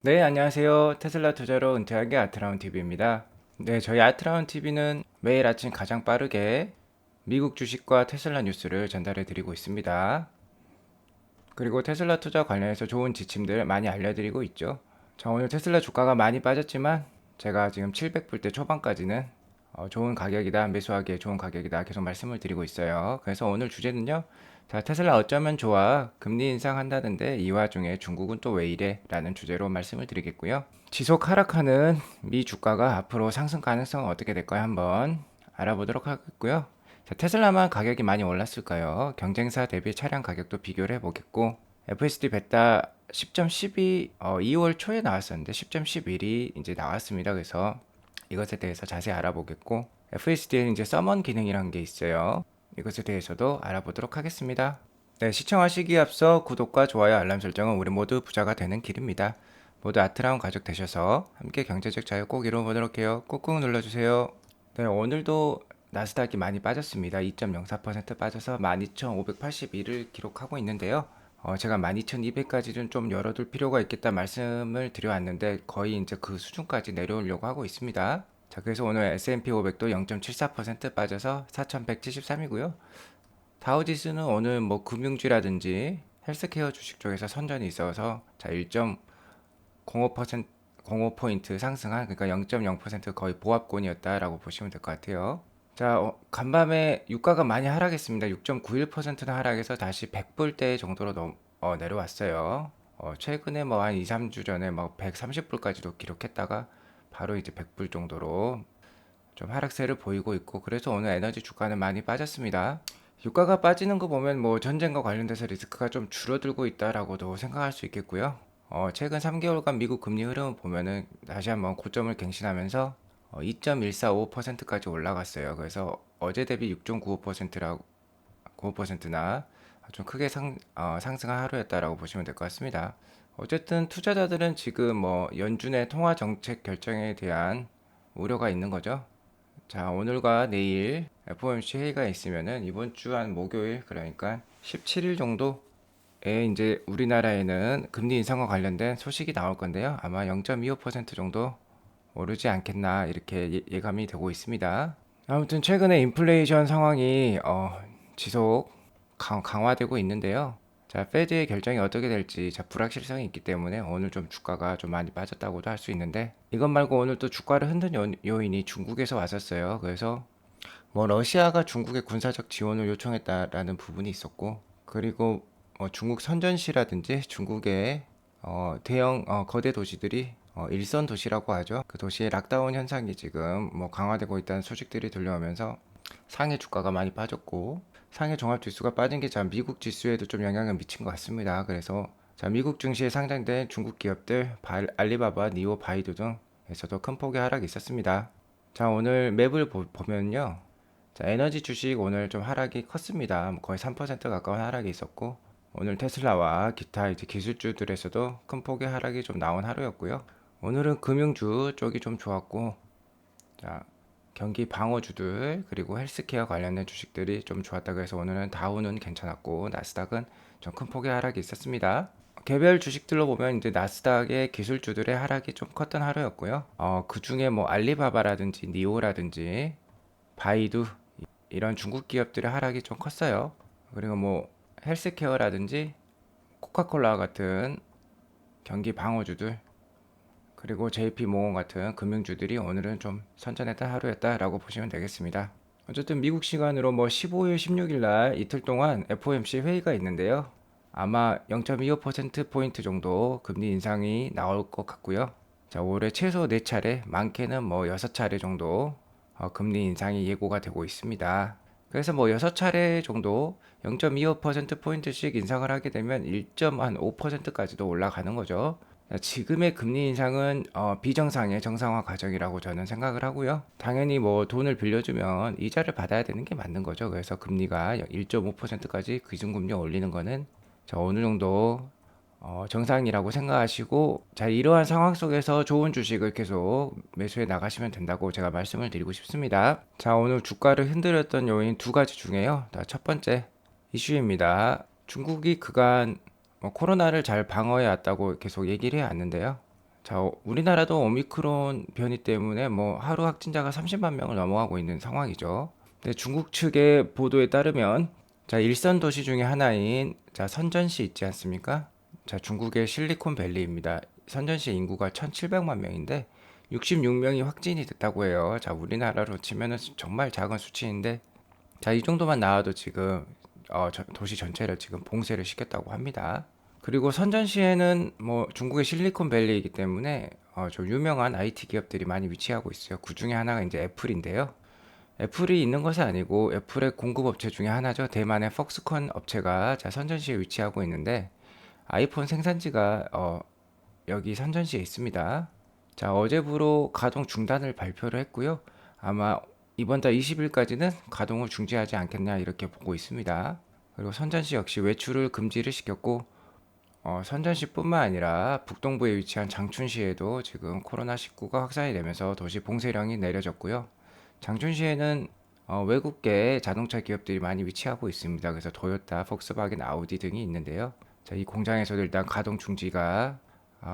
네, 안녕하세요. 테슬라 투자로 은퇴하기 아트라운 TV입니다. 네, 저희 아트라운 TV는 매일 아침 가장 빠르게 미국 주식과 테슬라 뉴스를 전달해 드리고 있습니다. 그리고 테슬라 투자 관련해서 좋은 지침들 많이 알려드리고 있죠. 자, 오늘 테슬라 주가가 많이 빠졌지만 제가 지금 700불대 초반까지는 좋은 가격이다, 매수하기에 좋은 가격이다 계속 말씀을 드리고 있어요. 그래서 오늘 주제는요. 자, 테슬라 어쩌면 좋아. 금리 인상한다는데 이 와중에 중국은 또 왜 이래? 라는 주제로 말씀을 드리겠고요. 지속 하락하는 미 주가가 앞으로 상승 가능성은 어떻게 될까요? 한번 알아보도록 하겠고요. 자, 테슬라만 가격이 많이 올랐을까요? 경쟁사 대비 차량 가격도 비교를 해보겠고, FSD 베타 10.12 2월 초에 나왔었는데 10.11이 이제 나왔습니다. 그래서 이것에 대해서 자세히 알아보겠고, FSD에는 이제 서먼 기능이라는 게 있어요. 이것에 대해서도 알아보도록 하겠습니다. 네, 시청하시기에 앞서 구독과 좋아요, 알람 설정은 우리 모두 부자가 되는 길입니다. 모두 아트라운 가족 되셔서 함께 경제적 자유 꼭 이뤄보도록 해요. 꾹꾹 눌러주세요. 네, 오늘도 나스닥이 많이 빠졌습니다. 2.04% 빠져서 12,581을 기록하고 있는데요. 제가 12,200까지는 좀 열어둘 필요가 있겠다 말씀을 드려왔는데 거의 이제 그 수준까지 내려오려고 하고 있습니다. 자, 그래서 오늘 S&P 500도 0.74% 빠져서 4,173이고요. 다우지수는 오늘 뭐 금융주라든지 헬스케어 주식 쪽에서 선전이 있어서 자, 1.05% 05포인트 상승한 그러니까 0.0% 거의 보합권이었다라고 보시면 될 것 같아요. 자, 간밤에 유가가 많이 하락했습니다. 6.91%나 하락해서 다시 100불대 정도로 내려왔어요. 최근에 뭐 한 2, 3주 전에 뭐 130불까지도 기록했다가 바로 이제 100불 정도로 좀 하락세를 보이고 있고 그래서 오늘 에너지 주가는 많이 빠졌습니다. 유가가 빠지는 거 보면 뭐 전쟁과 관련돼서 리스크가 좀 줄어들고 있다라고도 생각할 수 있겠고요. 최근 3개월간 미국 금리 흐름을 보면은 다시 한번 고점을 갱신하면서 2.145%까지 올라갔어요. 그래서 어제 대비 6.95%라고 95%나 좀 크게 상승한 하루였다라고 보시면 될 것 같습니다. 어쨌든 투자자들은 지금 뭐 연준의 통화 정책 결정에 대한 우려가 있는 거죠. 자, 오늘과 내일 FOMC 회의가 있으면은 이번 주 한 목요일 그러니까 17일 정도에 이제 우리나라에는 금리 인상과 관련된 소식이 나올 건데요. 아마 0.25% 정도 오르지 않겠나 이렇게 예감이 되고 있습니다. 아무튼 최근에 인플레이션 상황이 지속 강화되고 있는데요. 자, 페드의 결정이 어떻게 될지 자, 불확실성이 있기 때문에 오늘 좀 주가가 좀 많이 빠졌다고도 할 수 있는데 이것 말고 오늘 또 주가를 흔든 요인이 중국에서 왔었어요. 그래서 뭐 러시아가 중국에 군사적 지원을 요청했다라는 부분이 있었고 그리고 중국 선전시라든지 중국의 대형 거대 도시들이 일선 도시라고 하죠. 그 도시의 락다운 현상이 지금 뭐 강화되고 있다는 소식들이 들려오면서 상해 주가가 많이 빠졌고 상해 종합 지수가 빠진 게 자 미국 지수에도 좀 영향을 미친 것 같습니다. 그래서 자 미국 증시에 상장된 중국 기업들 알리바바, 니오, 바이두 등에서도 큰 폭의 하락이 있었습니다. 자 오늘 맵을 보면요. 자 에너지 주식 오늘 좀 하락이 컸습니다. 거의 3% 가까운 하락이 있었고 오늘 테슬라와 기타 이제 기술주들에서도 큰 폭의 하락이 좀 나온 하루였고요. 오늘은 금융주 쪽이 좀 좋았고 자, 경기 방어주들 그리고 헬스케어 관련된 주식들이 좀 좋았다고 해서 오늘은 다우는 괜찮았고 나스닥은 좀 큰 폭의 하락이 있었습니다. 개별 주식들로 보면 이제 나스닥의 기술주들의 하락이 좀 컸던 하루였고요. 그 중에 뭐 알리바바라든지 니오라든지 바이두 이런 중국 기업들의 하락이 좀 컸어요. 그리고 뭐 헬스케어라든지 코카콜라 같은 경기 방어주들 그리고 JP모건 같은 금융주들이 오늘은 좀 선전했던 하루였다라고 보시면 되겠습니다. 어쨌든 미국 시간으로 뭐 15일, 16일 날 이틀 동안 FOMC 회의가 있는데요. 아마 0.25%포인트 정도 금리 인상이 나올 것 같고요. 자, 올해 최소 4차례, 많게는 뭐 6차례 정도 금리 인상이 예고가 되고 있습니다. 그래서 뭐 6차례 정도 0.25%포인트씩 인상을 하게 되면 1.5%까지도 올라가는 거죠. 지금의 금리 인상은 비정상의 정상화 과정이라고 저는 생각을 하고요. 당연히 뭐 돈을 빌려주면 이자를 받아야 되는 게 맞는 거죠. 그래서 금리가 1.5%까지 기준금리 올리는 거는 어느 정도 정상이라고 생각하시고 자 이러한 상황 속에서 좋은 주식을 계속 매수해 나가시면 된다고 제가 말씀을 드리고 싶습니다. 자 오늘 주가를 흔들었던 요인 두 가지 중에요. 첫 번째 이슈입니다. 중국이 그간 코로나를 잘 방어해 왔다고 계속 얘기를 해 왔는데요. 자, 우리나라도 오미크론 변이 때문에 뭐 하루 확진자가 30만 명을 넘어가고 있는 상황이죠. 근데 중국 측의 보도에 따르면 자, 일선 도시 중에 하나인 자, 선전시 있지 않습니까? 자, 중국의 실리콘밸리입니다. 선전시 인구가 1,700만 명인데 66명이 확진이 됐다고 해요. 자, 우리나라로 치면은 정말 작은 수치인데 자, 이 정도만 나와도 지금 도시 전체를 지금 봉쇄를 시켰다고 합니다. 그리고 선전시에는 뭐 중국의 실리콘밸리이기 때문에 좀 유명한 IT 기업들이 많이 위치하고 있어요. 그 중에 하나가 이제 애플인데요. 애플이 있는 것이 아니고 애플의 공급 업체 중에 하나죠. 대만의 퍽스콘 업체가 자, 선전시에 위치하고 있는데 아이폰 생산지가 여기 선전시에 있습니다. 자, 어제부로 가동 중단을 발표를 했고요. 아마 이번 달 20일까지는 가동을 중지하지 않겠냐 이렇게 보고 있습니다. 그리고 선전시 역시 외출을 금지를 시켰고 선전시뿐만 아니라 북동부에 위치한 장춘시에도 지금 코로나19가 확산이 되면서 도시 봉쇄령이 내려졌고요. 장춘시에는 외국계 자동차 기업들이 많이 위치하고 있습니다. 그래서 토요타, 폭스바겐, 아우디 등이 있는데요. 자, 이 공장에서도 일단 가동 중지가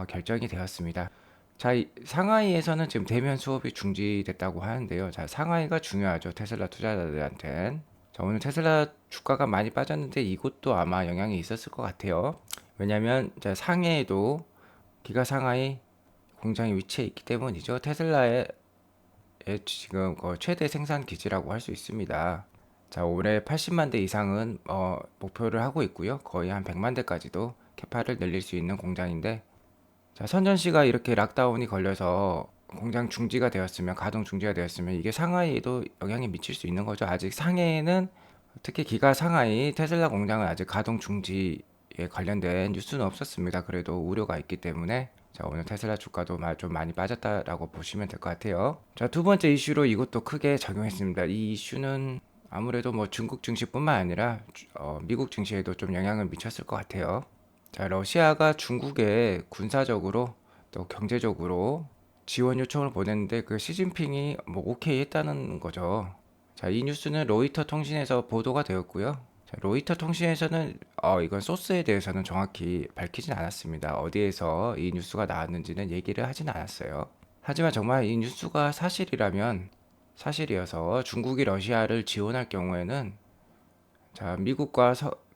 결정이 되었습니다. 자, 상하이에서는 지금 대면 수업이 중지됐다고 하는데요. 자, 상하이가 중요하죠. 테슬라 투자자들한텐. 자, 오늘 테슬라 주가가 많이 빠졌는데 이것도 아마 영향이 있었을 것 같아요. 왜냐면 자, 상해에도 기가 상하이 공장이 위치해 있기 때문이죠. 테슬라의 지금 최대 생산 기지라고 할 수 있습니다. 자, 올해 80만 대 이상은 목표를 하고 있고요. 거의 한 100만 대까지도 캐파를 늘릴 수 있는 공장인데 자, 선전시가 이렇게 락다운이 걸려서 공장 중지가 되었으면 가동 중지가 되었으면 이게 상하이에도 영향이 미칠 수 있는 거죠. 아직 상해에는 특히 기가 상하이 테슬라 공장은 아직 가동 중지에 관련된 뉴스는 없었습니다. 그래도 우려가 있기 때문에 자, 오늘 테슬라 주가도 좀 많이 빠졌다라고 보시면 될 것 같아요. 자, 두 번째 이슈로 이것도 크게 작용했습니다. 이 이슈는 아무래도 뭐 중국 증시뿐만 아니라 미국 증시에도 좀 영향을 미쳤을 것 같아요. 자, 러시아가 중국에 군사적으로 또 경제적으로 지원 요청을 보냈는데 그 시진핑이 뭐 오케이 했다는 거죠. 자, 이 뉴스는 로이터 통신에서 보도가 되었고요. 자, 로이터 통신에서는 이건 소스에 대해서는 정확히 밝히진 않았습니다. 어디에서 이 뉴스가 나왔는지는 얘기를 하진 않았어요. 하지만 정말 이 뉴스가 사실이라면 사실이어서 중국이 러시아를 지원할 경우에는 자, 미국과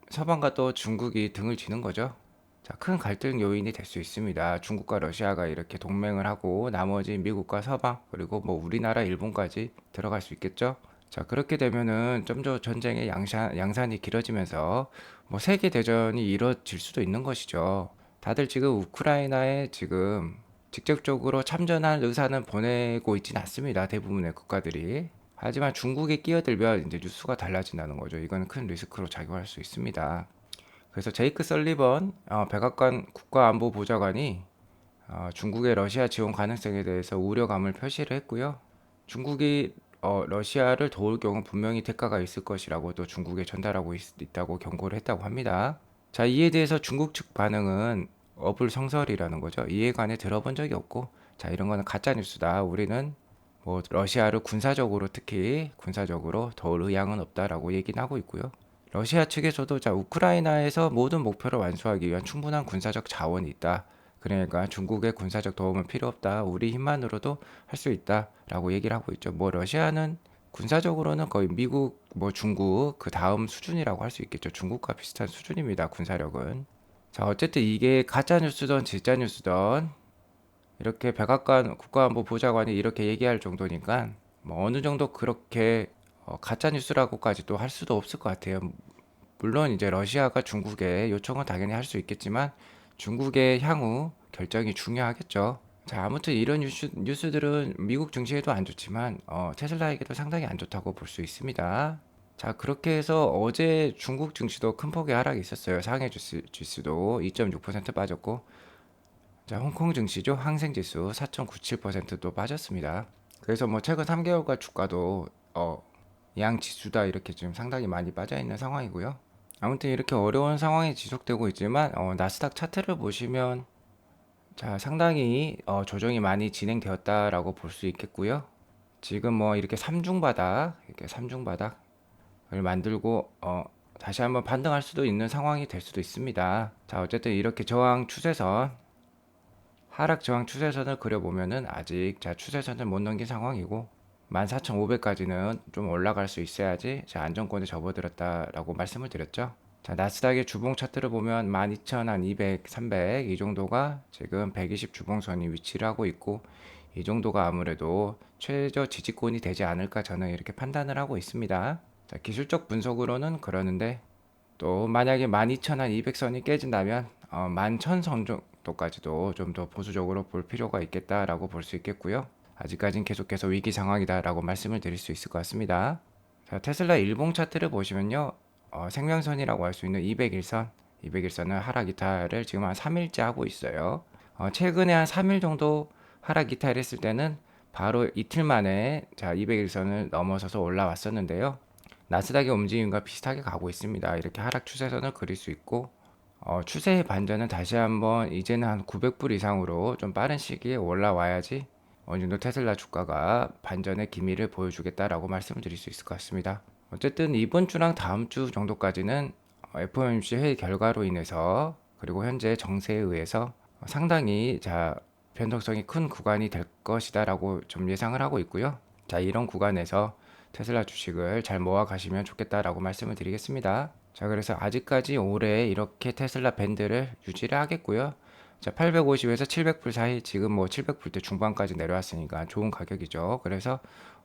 서방과 또 중국이 등을 지는 거죠. 자, 큰 갈등 요인이 될 수 있습니다. 중국과 러시아가 이렇게 동맹을 하고 나머지 미국과 서방 그리고 뭐 우리나라, 일본까지 들어갈 수 있겠죠. 자, 그렇게 되면은 좀 더 전쟁의 양산이 길어지면서 뭐 세계 대전이 이뤄질 수도 있는 것이죠. 다들 지금 우크라이나에 지금 직접적으로 참전할 의사는 보내고 있진 않습니다. 대부분의 국가들이. 하지만 중국에 끼어들면 이제 뉴스가 달라진다는 거죠. 이건 큰 리스크로 작용할 수 있습니다. 그래서 제이크 설리번 백악관 국가안보보좌관이 중국의 러시아 지원 가능성에 대해서 우려감을 표시를 했고요. 중국이 러시아를 도울 경우 분명히 대가가 있을 것이라고 또 중국에 전달하고 있다고 경고를 했다고 합니다. 자, 이에 대해서 중국 측 반응은 어불성설이라는 거죠. 이에 관해 들어본 적이 없고, 자, 이런 거는 가짜 뉴스다. 우리는 뭐 러시아를 군사적으로 특히 군사적으로 도울 의향은 없다라고 얘기는 하고 있고요. 러시아 측에서도 자, 우크라이나에서 모든 목표를 완수하기 위한 충분한 군사적 자원이 있다. 그러니까 중국의 군사적 도움은 필요 없다. 우리 힘만으로도 할 수 있다라고 얘기를 하고 있죠. 뭐 러시아는 군사적으로는 거의 미국, 뭐 중국 그 다음 수준이라고 할 수 있겠죠. 중국과 비슷한 수준입니다. 군사력은. 자, 어쨌든 이게 가짜 뉴스든 진짜 뉴스든 이렇게 백악관 국가안보보좌관이 이렇게 얘기할 정도니까 뭐 어느 정도 그렇게 가짜 뉴스라고까지도 할 수도 없을 것 같아요. 물론 이제 러시아가 중국에 요청은 당연히 할 수 있겠지만 중국의 향후 결정이 중요하겠죠. 자, 아무튼 이런 뉴스들은 미국 증시에도 안 좋지만 테슬라에게도 상당히 안 좋다고 볼 수 있습니다. 자, 그렇게 해서 어제 중국 증시도 큰 폭의 하락이 있었어요. 상해 지수도 2.6% 빠졌고 자, 홍콩 증시죠. 항생 지수 4.97%도 빠졌습니다. 그래서 뭐 최근 3개월간 주가도 양 지수다 이렇게 지금 상당히 많이 빠져 있는 상황이고요. 아무튼 이렇게 어려운 상황이 지속되고 있지만 나스닥 차트를 보시면 자, 상당히 조정이 많이 진행되었다라고 볼 수 있겠고요. 지금 뭐 이렇게 삼중바닥을 만들고 다시 한번 반등할 수도 있는 상황이 될 수도 있습니다. 자, 어쨌든 이렇게 저항 추세선 하락 저항 추세선을 그려보면은 아직 자 추세선을 못 넘긴 상황이고 14,500까지는 좀 올라갈 수 있어야지 자 안정권에 접어들었다라고 말씀을 드렸죠. 자 나스닥의 주봉 차트를 보면 12,200, 300 이 정도가 지금 120 주봉선이 위치를 하고 있고 이 정도가 아무래도 최저 지지권이 되지 않을까 저는 이렇게 판단을 하고 있습니다. 자 기술적 분석으로는 그러는데 또 만약에 12,200선이 깨진다면 11,000선 정도까지도 좀 더 보수적으로 볼 필요가 있겠다라고 볼 수 있겠고요. 아직까진 계속해서 위기 상황이다라고 말씀을 드릴 수 있을 것 같습니다. 자, 테슬라 일봉 차트를 보시면요. 생명선이라고 할 수 있는 201선, 201선은 하락 이탈을 지금 한 3일째 하고 있어요. 최근에 한 3일 정도 하락 이탈했을 때는 바로 이틀 만에 자 201선을 넘어서서 올라왔었는데요. 나스닥의 움직임과 비슷하게 가고 있습니다. 이렇게 하락 추세선을 그릴 수 있고 추세의 반전은 다시 한번 이제는 한 900불 이상으로 좀 빠른 시기에 올라와야지 어느 정도 테슬라 주가가 반전의 기미를 보여주겠다라고 말씀을 드릴 수 있을 것 같습니다. 어쨌든 이번 주랑 다음 주 정도까지는 FOMC 회의 결과로 인해서 그리고 현재 정세에 의해서 상당히 자 변동성이 큰 구간이 될 것이다라고 좀 예상을 하고 있고요. 자 이런 구간에서 테슬라 주식을 잘 모아 가시면 좋겠다라고 말씀을 드리겠습니다. 자 그래서 아직까지 올해 이렇게 테슬라 밴드를 유지를 하겠고요. 자 850에서 700불 사이 지금 뭐 700불대 중반까지 내려왔으니까 좋은 가격이죠. 그래서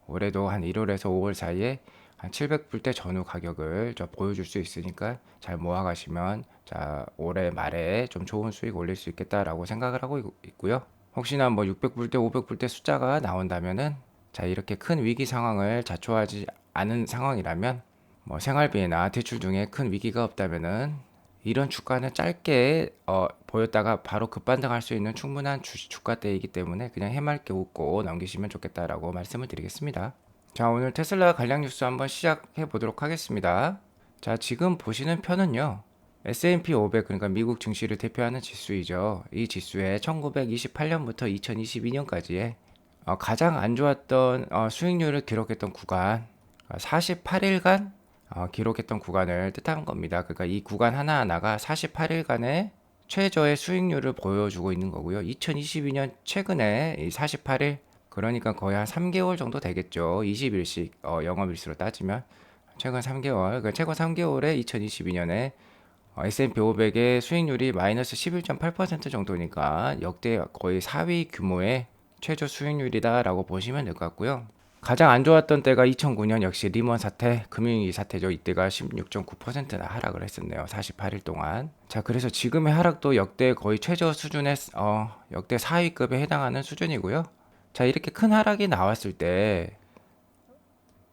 올해도 한 1월에서 5월 사이에 한 700불대 전후 가격을 저 보여줄 수 있으니까 잘 모아 가시면 자 올해 말에 좀 좋은 수익 올릴 수 있겠다라고 생각을 하고 있고요. 혹시나 뭐 600불대 500불대 숫자가 나온다면은 자 이렇게 큰 위기 상황을 자초하지 않은 상황이라면 뭐 생활비나 대출 등에 큰 위기가 없다면은 이런 주가는 짧게 보였다가 바로 급반등할 수 있는 충분한 주가대이기 때문에 그냥 해맑게 웃고 넘기시면 좋겠다라고 말씀을 드리겠습니다. 자 오늘 테슬라 관련 뉴스 한번 시작해 보도록 하겠습니다. 자 지금 보시는 편은요. S&P 500 그러니까 미국 증시를 대표하는 지수이죠. 이 지수에 1928년부터 2022년까지의 가장 안 좋았던 수익률을 기록했던 구간 48일간 기록했던 구간을 뜻하는 겁니다. 그러니까 이 구간 하나하나가 48일간의 최저의 수익률을 보여주고 있는 거고요. 2022년 최근에 이 48일 그러니까 거의 한 3개월 정도 되겠죠. 20일씩 영업일수로 따지면 최근 3개월 그러니까 최근 3개월에 2022년에 S&P 500의 수익률이 마이너스 11.8% 정도니까 역대 거의 4위 규모의 최저 수익률이다라고 보시면 될 것 같고요. 가장 안 좋았던 때가 2009년 역시 리먼 사태, 금융위기 사태죠. 이때가 16.9%나 하락을 했었네요. 48일 동안. 자, 그래서 지금의 하락도 역대 거의 최저 수준의 역대 4위급에 해당하는 수준이고요. 자, 이렇게 큰 하락이 나왔을 때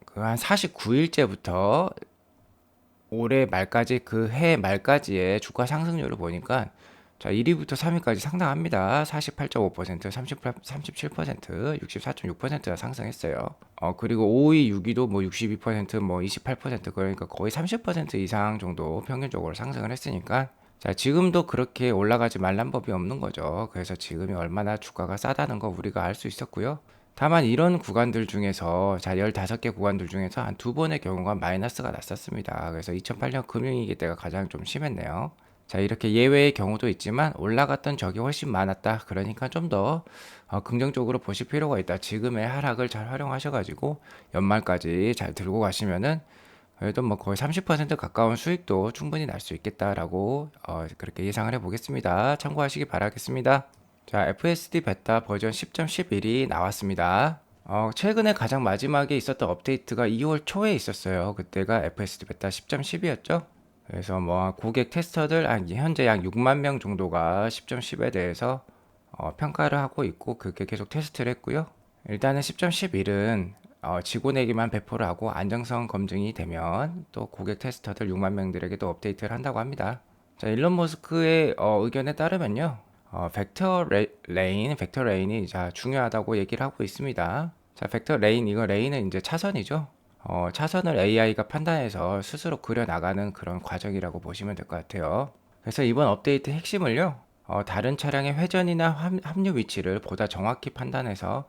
그 한 49일째부터 올해 말까지 그 해 말까지의 주가 상승률을 보니까 자 1위부터 3위까지 상당합니다. 48.5%, 37%, 64.6%가 상승했어요. 그리고 5위, 6위도 뭐 62%, 뭐 28% 그러니까 거의 30% 이상 정도 평균적으로 상승을 했으니까 자 지금도 그렇게 올라가지 말란 법이 없는 거죠. 그래서 지금이 얼마나 주가가 싸다는 거 우리가 알 수 있었고요. 다만 이런 구간들 중에서 자 15개 구간들 중에서 한 두 번의 경우가 마이너스가 났었습니다. 그래서 2008년 금융위기 때가 가장 좀 심했네요. 자 이렇게 예외의 경우도 있지만 올라갔던 적이 훨씬 많았다. 그러니까 좀 더 긍정적으로 보실 필요가 있다. 지금의 하락을 잘 활용하셔가지고 연말까지 잘 들고 가시면은 그래도 뭐 거의 30% 가까운 수익도 충분히 날 수 있겠다라고 그렇게 예상을 해보겠습니다. 참고하시기 바라겠습니다. 자, FSD 베타 버전 10.11이 나왔습니다. 최근에 가장 마지막에 있었던 업데이트가 2월 초에 있었어요. 그때가 FSD 베타 10.10이었죠. 그래서 뭐 고객 테스터들 현재 약 6만 명 정도가 10.10에 대해서 평가를 하고 있고 그게 계속 테스트를 했고요. 일단은 10.11은 지고내기만 배포를 하고 안정성 검증이 되면 또 고객 테스터들 6만 명들에게도 업데이트를 한다고 합니다. 자, 일론 머스크의 의견에 따르면요. 벡터 레인이 자, 중요하다고 얘기를 하고 있습니다. 자, 벡터 레인, 이거 레인은 이제 차선이죠. 차선을 AI가 판단해서 스스로 그려나가는 그런 과정이라고 보시면 될 것 같아요. 그래서 이번 업데이트 핵심을요, 다른 차량의 회전이나 합류 위치를 보다 정확히 판단해서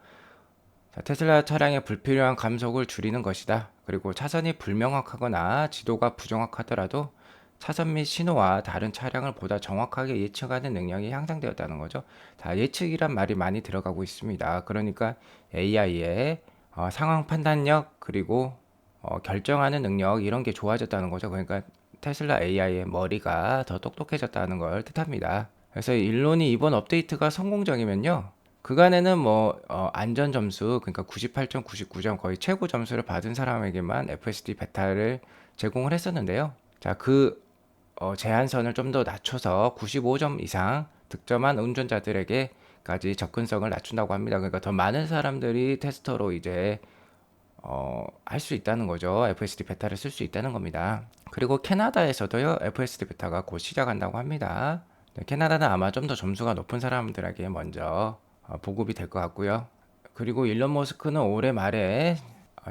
자, 테슬라 차량의 불필요한 감속을 줄이는 것이다. 그리고 차선이 불명확하거나 지도가 부정확하더라도 사선 및 신호와 다른 차량을 보다 정확하게 예측하는 능력이 향상되었다는 거죠. 자, 예측이란 말이 많이 들어가고 있습니다. 그러니까 AI의 상황 판단력 그리고 결정하는 능력 이런 게 좋아졌다는 거죠. 그러니까 테슬라 AI의 머리가 더 똑똑해졌다는 걸 뜻합니다. 그래서 일론이 이번 업데이트가 성공적이면요. 그간에는 뭐 안전 점수 그러니까 98.99점 거의 최고 점수를 받은 사람에게만 FSD 베타를 제공을 했었는데요. 자, 그 제한선을 좀 더 낮춰서 95점 이상 득점한 운전자들에게까지 접근성을 낮춘다고 합니다. 그러니까 더 많은 사람들이 테스터로 이제 할 수 있다는 거죠. FSD 베타를 쓸 수 있다는 겁니다. 그리고 캐나다에서도요, FSD 베타가 곧 시작한다고 합니다. 네, 캐나다는 아마 좀 더 점수가 높은 사람들에게 먼저 보급이 될 것 같고요. 그리고 일론 머스크는 올해 말에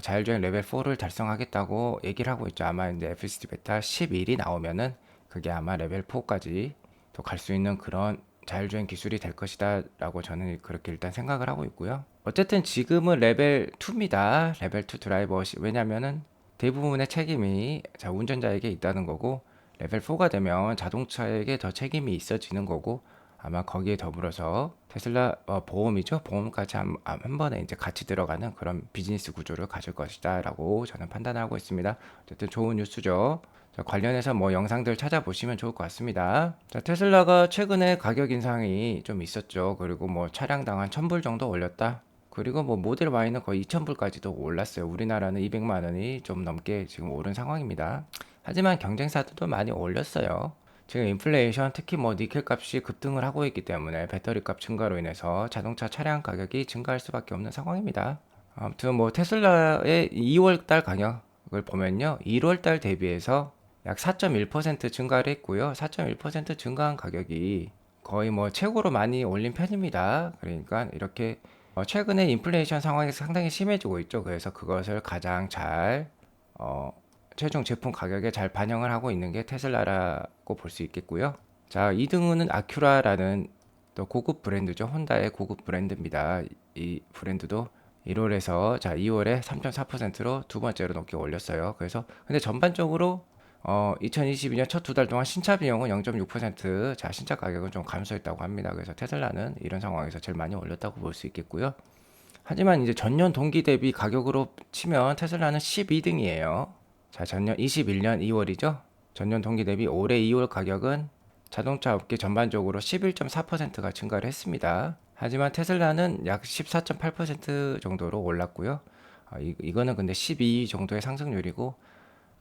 자율주행 레벨 4를 달성하겠다고 얘기를 하고 있죠. 아마 이제 FSD 베타 11이 나오면은 그게 아마 레벨 4까지 또 갈 수 있는 그런 자율주행 기술이 될 것이다 라고 저는 그렇게 일단 생각을 하고 있고요. 어쨌든 지금은 레벨 2입니다. 레벨 2 드라이버 왜냐면은 대부분의 책임이 운전자에게 있다는 거고 레벨 4가 되면 자동차에게 더 책임이 있어지는 거고 아마 거기에 더불어서 테슬라 보험이죠. 보험까지 한 번에 이제 같이 들어가는 그런 비즈니스 구조를 가질 것이다 라고 저는 판단하고 있습니다. 어쨌든 좋은 뉴스죠. 자, 관련해서 뭐 영상들 찾아보시면 좋을 것 같습니다. 자, 테슬라가 최근에 가격 인상이 좀 있었죠. 그리고 뭐 차량당 한 1000불 정도 올렸다. 그리고 뭐 모델 Y는 거의 2000불까지도 올랐어요. 우리나라는 200만 원이 좀 넘게 지금 오른 상황입니다. 하지만 경쟁사들도 많이 올렸어요. 지금 인플레이션 특히 뭐 니켈 값이 급등을 하고 있기 때문에 배터리 값 증가로 인해서 자동차 차량 가격이 증가할 수밖에 없는 상황입니다. 아무튼 뭐 테슬라의 2월 달 가격을 보면요. 1월 달 대비해서 약 4.1% 증가를 했고요. 4.1% 증가한 가격이 거의 뭐 최고로 많이 올린 편입니다. 그러니까 이렇게 최근에 인플레이션 상황이 상당히 심해지고 있죠. 그래서 그것을 가장 잘 최종 제품 가격에 잘 반영을 하고 있는 게 테슬라라고 볼 수 있겠고요. 자, 2등은 아큐라라는 또 고급 브랜드죠. 혼다의 고급 브랜드입니다. 이 브랜드도 1월에서 2월에 3.4%로 두 번째로 높게 올렸어요. 그래서 근데 전반적으로 2022년 첫 두 달 동안 신차 비용은 0.6%, 신차 가격은 좀 감소했다고 합니다. 그래서 테슬라는 이런 상황에서 제일 많이 올렸다고 볼 수 있겠고요. 하지만 이제 전년 동기 대비 가격으로 치면 테슬라는 12등이에요. 자, 전년 21년 2월이죠. 전년 동기 대비 올해 2월 가격은 자동차 업계 전반적으로 11.4%가 증가를 했습니다. 하지만 테슬라는 약 14.8% 정도로 올랐고요. 이거는 근데 12 정도의 상승률이고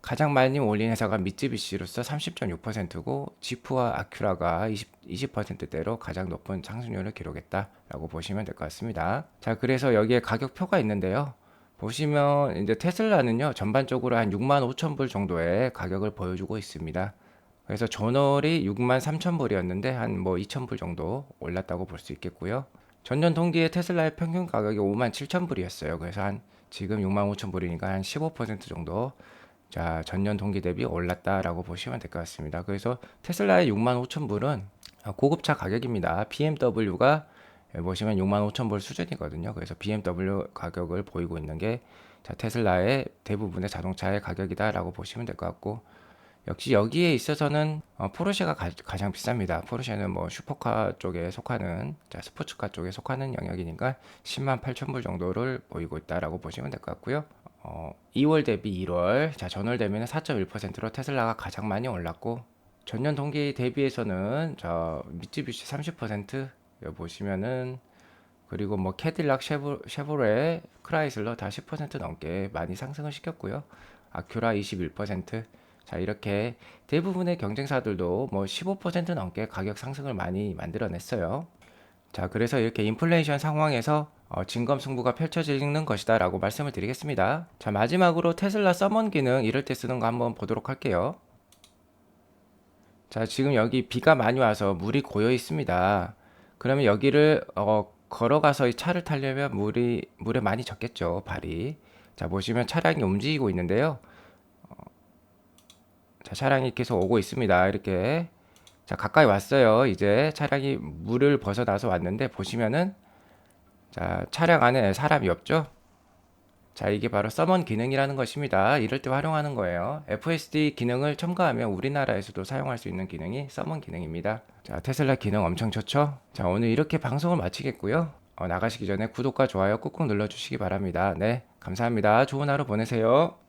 가장 많이 올린 회사가 미쯔비시로서 30.6%고 지프와 아큐라가 20%대로 가장 높은 상승률을 기록했다라고 보시면 될 것 같습니다. 자, 그래서 여기에 가격표가 있는데요. 보시면 이제 테슬라는요 전반적으로 한 6만 5천 불 정도의 가격을 보여주고 있습니다. 그래서 전월이 6만 3천 불이었는데 한 뭐 2천 불 정도 올랐다고 볼 수 있겠고요. 전년 동기에 테슬라의 평균 가격이 5만 7천 불이었어요. 그래서 한 지금 6만 5천 불이니까 한 15% 정도 전년 동기 대비 올랐다라고 보시면 될 것 같습니다. 그래서 테슬라의 6만 5천 불은 고급차 가격입니다. BMW가 보시면 6만 5천 불 수준이거든요. 그래서 BMW 가격을 보이고 있는 게 테슬라의 대부분의 자동차의 가격이다라고 보시면 될 것 같고 역시 여기에 있어서는 포르쉐가 가장 비쌉니다. 포르쉐는 뭐 슈퍼카 쪽에 속하는 스포츠카 쪽에 속하는 영역이니까 10만 8천 불 정도를 보이고 있다라고 보시면 될 것 같고요. 2월 대비 1월, 전월 대비는 4.1%로 테슬라가 가장 많이 올랐고 전년 동기 대비해서는 미쯔비시 30% 여기 보시면은 그리고 뭐 캐딜락, 쉐보레, 크라이슬러 다 10% 넘게 많이 상승을 시켰고요. 아큐라 21%. 이렇게 대부분의 경쟁사들도 뭐 15% 넘게 가격 상승을 많이 만들어냈어요. 그래서 이렇게 인플레이션 상황에서 진검승부가 펼쳐지는 것이다 라고 말씀을 드리겠습니다. 마지막으로 테슬라 서먼 기능 이럴 때 쓰는 거 한번 보도록 할게요. 지금 여기 비가 많이 와서 물이 고여 있습니다. 그러면 여기를 걸어가서 이 차를 타려면 물에 많이 젖겠죠, 발이. 보시면 차량이 움직이고 있는데요. 차량이 계속 오고 있습니다. 이렇게. 가까이 왔어요. 이제 차량이 물을 벗어나서 왔는데 보시면은 차량 안에 사람이 없죠? 자, 이게 바로 서먼 기능이라는 것입니다. 이럴 때 활용하는 거예요. FSD 기능을 첨가하면 우리나라에서도 사용할 수 있는 기능이 서먼 기능입니다. 자, 테슬라 기능 엄청 좋죠? 자, 오늘 이렇게 방송을 마치겠고요. 나가시기 전에 구독과 좋아요 꾹꾹 눌러주시기 바랍니다. 네, 감사합니다. 좋은 하루 보내세요.